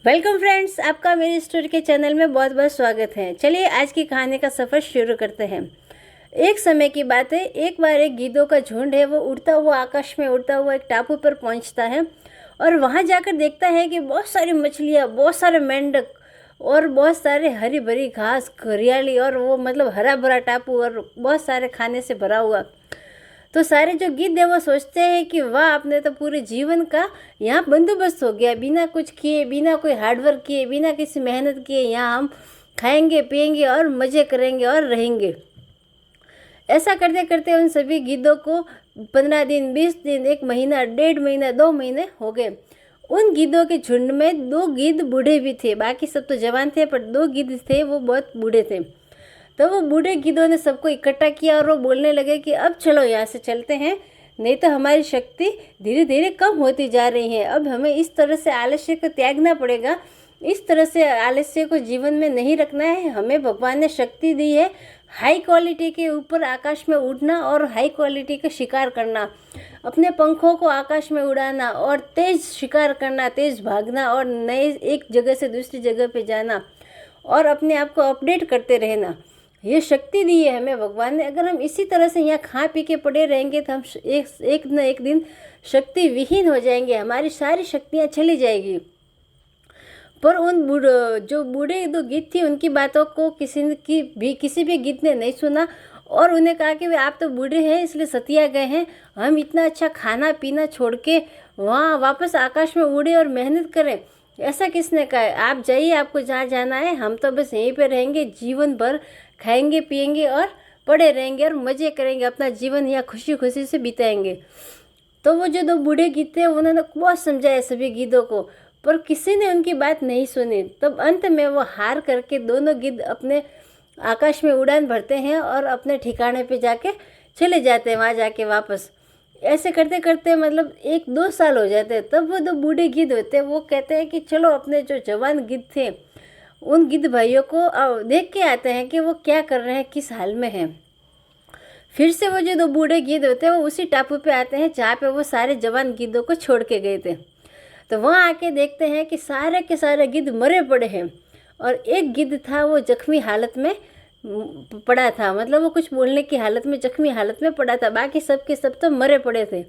Welcome friends, आपका मेरी story के चैनल में बहुत बहुत स्वागत है। चलिए आज की कहानी का सफ़र शुरू करते हैं। एक समय की बात है, एक बार एक गीदों का झुंड है, वो उड़ता हुआ आकाश में उड़ता हुआ एक टापू पर पहुंचता है और वहां जाकर देखता है कि बहुत सारी मछलियां, बहुत सारे मेंढक और बहुत सारे हरी भरी घास, हरियाली और वो मतलब हरा भरा टापू और बहुत सारे खाने से भरा हुआ। तो सारे जो गिद्ध है वो सोचते हैं कि वाह, आपने तो पूरे जीवन का यहाँ बंदोबस्त हो गया, बिना कुछ किए, बिना कोई हार्डवर्क किए, बिना किसी मेहनत किए यहाँ हम खाएंगे पिएंगे और मज़े करेंगे और रहेंगे। ऐसा करते करते उन सभी गिद्धों को 15 दिन, 20 दिन, 1 महीना, 1.5 महीना, 2 महीने हो गए। उन गिद्धों के झुंड में 2 गिद्ध बूढ़े भी थे, बाकी सब तो जवान थे, पर 2 गिद्ध थे वो बहुत बूढ़े थे। तो वो बूढ़े गिद्धों ने सबको इकट्ठा किया और वो बोलने लगे कि अब चलो यहाँ से चलते हैं, नहीं तो हमारी शक्ति धीरे धीरे कम होती जा रही है। अब हमें इस तरह से आलस्य को त्यागना पड़ेगा, इस तरह से आलस्य को जीवन में नहीं रखना है। हमें भगवान ने शक्ति दी है हाई क्वालिटी के ऊपर आकाश में उड़ना और हाई क्वालिटी का शिकार करना, अपने पंखों को आकाश में उड़ाना और तेज शिकार करना, तेज भागना और नए एक जगह से दूसरी जगह पे जाना और अपने आप को अपडेट करते रहना। ये शक्ति दी है हमें भगवान ने। अगर हम इसी तरह से यहाँ खा पी के पड़े रहेंगे तो हम एक न एक दिन शक्ति विहीन हो जाएंगे, हमारी सारी शक्तियाँ चली जाएगी। पर उन जो बूढ़े 2 गिद्ध थे उनकी बातों को किसी भी गिद्ध ने नहीं सुना और उन्हें कहा कि वे आप तो बूढ़े हैं इसलिए सतिया गए हैं, हम इतना अच्छा खाना पीना छोड़ के वहाँ वापस आकाश में उड़े और मेहनत करें, ऐसा किसने कहा है? आप जाइए, आपको जहाँ जाना है, हम तो बस यहीं पे रहेंगे, जीवन भर खाएंगे पिएंगे और पड़े रहेंगे और मज़े करेंगे, अपना जीवन यहाँ खुशी खुशी से बिताएंगे। तो वो जो 2 बूढ़े गिद्ध थे उन्होंने बहुत समझाया सभी गिद्धों को, पर किसी ने उनकी बात नहीं सुनी। तब अंत में वो हार करके दोनों गिद्ध अपने आकाश में उड़ान भरते हैं और अपने ठिकाने पे जाके चले जाते हैं, वहाँ जाके वापस। ऐसे करते करते मतलब 1-2 साल हो जाते हैं। तब वो 2 बूढ़े गिद्ध होते हैं, वो कहते हैं कि चलो अपने जो जवान गिद्ध थे उन गिद्ध भाइयों को देख के आते हैं कि वो क्या कर रहे हैं, किस हाल में हैं। फिर से वो जो 2 बूढ़े गिद्ध होते हैं वो उसी टापू पे आते हैं जहाँ पे वो सारे जवान गिद्धों को छोड़ के गए थे। तो वहाँ आके देखते हैं कि सारे के सारे गिद्ध मरे पड़े हैं और एक गिद्ध था वो जख्मी हालत में पड़ा था, मतलब वो कुछ बोलने की हालत में, जख्मी हालत में पड़ा था, बाकी सब के सब तो मरे पड़े थे।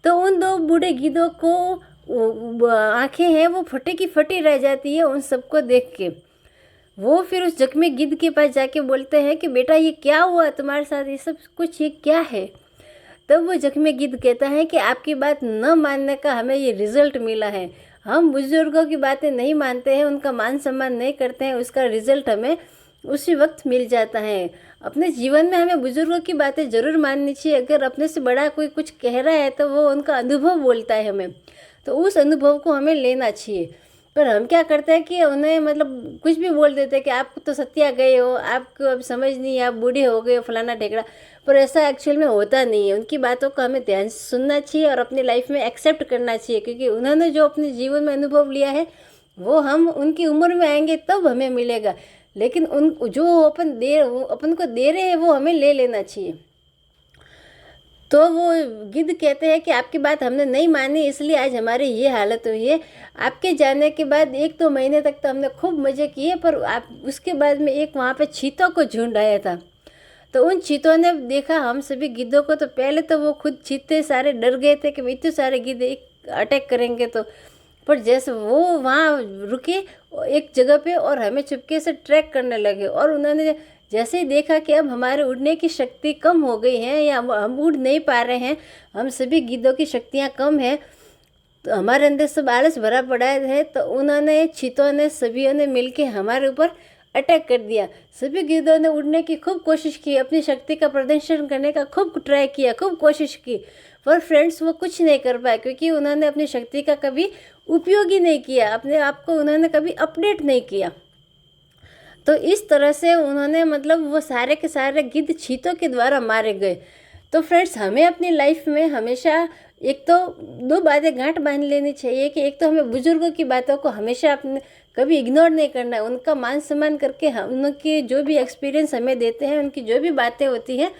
तो उन 2 बूढ़े गिद्धों को आंखें हैं वो फटे की फटी रह जाती है उन सबको देख के। वो फिर उस जख्मी गिद्ध के पास जाके बोलते हैं कि बेटा ये क्या हुआ तुम्हारे साथ, ये सब कुछ ये क्या है? तब वो जख्मी गिद्ध कहता है कि आपकी बात न मानने का हमें ये रिजल्ट मिला है। हम बुजुर्गों की बातें नहीं मानते हैं, उनका मान सम्मान नहीं करते हैं, उसका रिजल्ट हमें उसी वक्त मिल जाता है। अपने जीवन में हमें बुजुर्गों की बातें ज़रूर माननी चाहिए। अगर अपने से बड़ा कोई कुछ कह रहा है तो वो उनका अनुभव बोलता है हमें, तो उस अनुभव को हमें लेना चाहिए। पर हम क्या करते हैं कि उन्हें मतलब कुछ भी बोल देते हैं कि आप तो सत्या गए हो, आपको अब समझ नहीं, आप बूढ़े हो गए हो, फलाना ढेकड़ा। पर ऐसा एक्चुअल में होता नहीं है। उनकी बातों को हमें ध्यान से सुनना चाहिए और अपनी लाइफ में एक्सेप्ट करना चाहिए, क्योंकि उन्होंने जो अपने जीवन में अनुभव लिया है वो हम उनकी उम्र में आएंगे तब हमें मिलेगा। लेकिन उन जो अपन को दे रहे हैं वो हमें ले लेना चाहिए। तो वो गिद्ध कहते हैं कि आपकी बात हमने नहीं मानी इसलिए आज हमारी ये हालत हुई है। आपके जाने के बाद 1-2 महीने तक तो हमने खूब मज़े किए, पर आप उसके बाद में एक वहाँ पे चीतों को झुंड आया था। तो उन चीतों ने देखा हम सभी गिद्धों को, तो पहले तो वो खुद चीते सारे डर गए थे कि इतने सारे गिद्ध एक अटैक करेंगे। तो पर जैसे वो वहाँ रुके एक जगह पे और हमें चुपके से ट्रैक करने लगे और उन्होंने जैसे ही देखा कि अब हमारे उड़ने की शक्ति कम हो गई है या हम उड़ नहीं पा रहे हैं, हम सभी गिद्धों की शक्तियाँ कम हैं, तो हमारे अंदर सब आलस भरा पड़ा है, तो उन्होंने चीतों ने सभी ने मिलके हमारे ऊपर अटैक कर दिया। सभी गिद्धों ने उड़ने की खूब कोशिश की, अपनी शक्ति का प्रदर्शन करने का खूब ट्राई किया, खूब कोशिश की, पर फ्रेंड्स वो कुछ नहीं कर पाए, क्योंकि उन्होंने अपनी शक्ति का कभी उपयोग ही नहीं किया, अपने आप को उन्होंने कभी अपडेट नहीं किया। तो इस तरह से उन्होंने मतलब वो सारे के सारे गिद्ध चीतों के द्वारा मारे गए। तो फ्रेंड्स हमें अपनी लाइफ में हमेशा एक तो 2 बातें गांठ बांध लेनी चाहिए कि एक तो हमें बुजुर्गों की बातों को हमेशा अपने कभी इग्नोर नहीं करना है, उनका मान सम्मान करके हम उनके जो भी एक्सपीरियंस हमें देते हैं, उनकी जो भी बातें होती हैं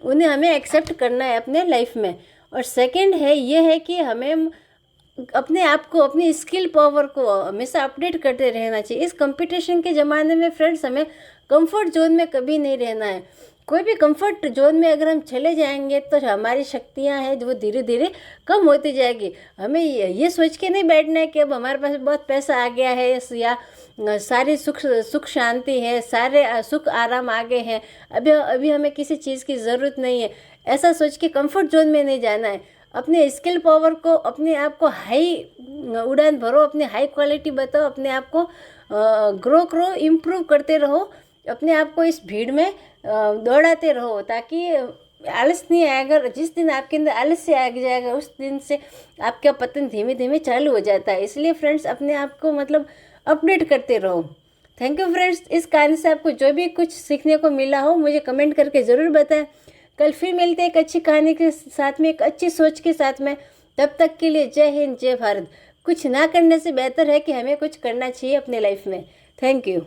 उन्हें हमें एक्सेप्ट करना है अपने लाइफ में। और सेकंड है ये है कि हमें अपने आप को, अपनी स्किल पावर को हमेशा अपडेट करते रहना चाहिए। इस कंपटीशन के ज़माने में फ्रेंड्स हमें कंफर्ट जोन में कभी नहीं रहना है। कोई भी कंफर्ट जोन में अगर हम चले जाएंगे तो हमारी शक्तियां हैं जो वो धीरे धीरे कम होती जाएगी। हमें ये सोच के नहीं बैठना है कि अब हमारे पास बहुत पैसा आ गया है या सारी सुख शांति है, सारे सुख आराम आ गए हैं, अभी अभी हमें किसी चीज़ की ज़रूरत नहीं है। ऐसा सोच के कंफर्ट जोन में नहीं जाना है। अपने स्किल पावर को, अपने आप को हाई उड़ान भरो, अपने हाई क्वालिटी बताओ, अपने आप को ग्रो करो, इम्प्रूव करते रहो, अपने आप को इस भीड़ में दौड़ाते रहो, ताकि आलस नहीं आएगा। जिस दिन आपके अंदर आलस्य आ जाएगा उस दिन से आपका पतन धीमे धीमे चालू हो जाता है। इसलिए फ्रेंड्स अपने आप को मतलब अपडेट करते रहो। Thank you friends. इस कहानी से आपको जो भी कुछ सीखने को मिला हो मुझे कमेंट करके ज़रूर बताएं। कल फिर मिलते हैं एक अच्छी कहानी के साथ में, एक अच्छी सोच के साथ में। तब तक के लिए जय हिंद, जय भारत। कुछ ना करने से बेहतर है कि हमें कुछ करना चाहिए अपने लाइफ में। Thank you.